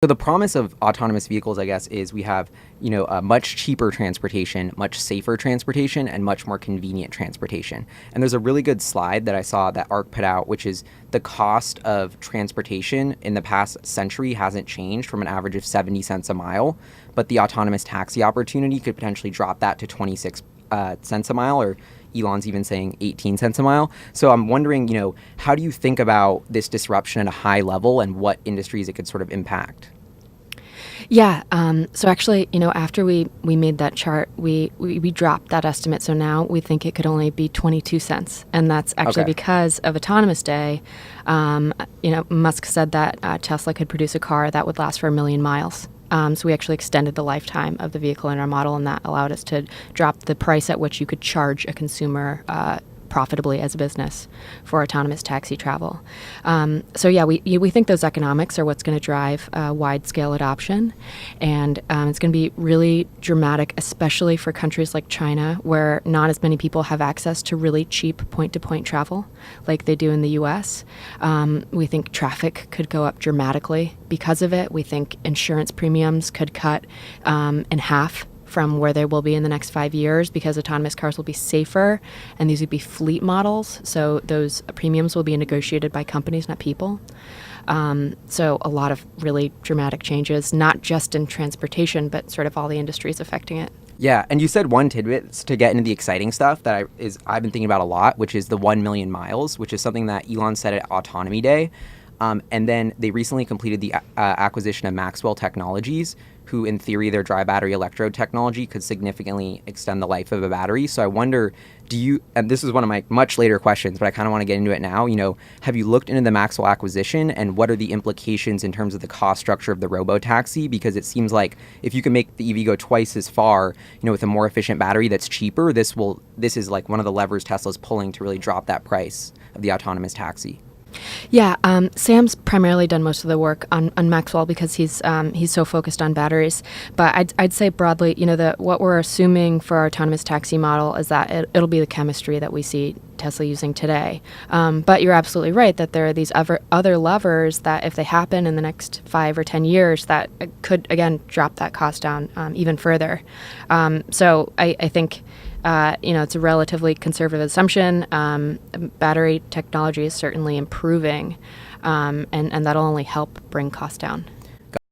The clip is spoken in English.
So the promise of autonomous vehicles, I guess, is we have, a much cheaper transportation, much safer transportation, and much more convenient transportation. And there's a really good slide that I saw that ARK put out, which is the cost of transportation in the past century hasn't changed from an average of 70 cents a mile, but the autonomous taxi opportunity could potentially drop that to 26 cents a mile, or Elon's even saying 18 cents a mile. So I'm wondering, how do you think about this disruption at a high level and what industries it could sort of impact? Yeah. So actually, after we made that chart, we dropped that estimate. So now we think it could only be 22 cents. And that's actually Okay. because of Autonomous Day. Musk said that Tesla could produce a car that would last for 1,000,000 miles. So we actually extended the lifetime of the vehicle in our model, and that allowed us to drop the price at which you could charge a consumer profitably as a business for autonomous taxi travel. We think those economics are what's going to drive wide-scale adoption, and it's going to be really dramatic, especially for countries like China, where not as many people have access to really cheap point-to-point travel like they do in the U.S. We think traffic could go up dramatically because of it. We think insurance premiums could cut in half from where they will be in the next 5 years, because autonomous cars will be safer, and these would be fleet models. So those premiums will be negotiated by companies, not people. So a lot of really dramatic changes, not just in transportation, but sort of all the industries affecting it. Yeah, and you said one tidbit to get into the exciting stuff that I've been thinking about a lot, which is the 1,000,000 miles, which is something that Elon said at Autonomy Day. And then they recently completed the acquisition of Maxwell Technologies, who in theory their dry battery electrode technology could significantly extend the life of a battery. So I wonder, and this is one of my much later questions, but I kind of want to get into it now, have you looked into the Maxwell acquisition, and what are the implications in terms of the cost structure of the robo-taxi? Because it seems like if you can make the EV go twice as far, with a more efficient battery that's cheaper, this is like one of the levers Tesla's pulling to really drop that price of the autonomous taxi. Yeah, Sam's primarily done most of the work on Maxwell because he's so focused on batteries. But I'd say broadly, what we're assuming for our autonomous taxi model is that it'll be the chemistry that we see Tesla using today. But you're absolutely right that there are these other levers that, if they happen in the next 5 or 10 years, that could again drop that cost down even further. So I think. It's a relatively conservative assumption. Battery technology is certainly improving, and that'll only help bring costs down.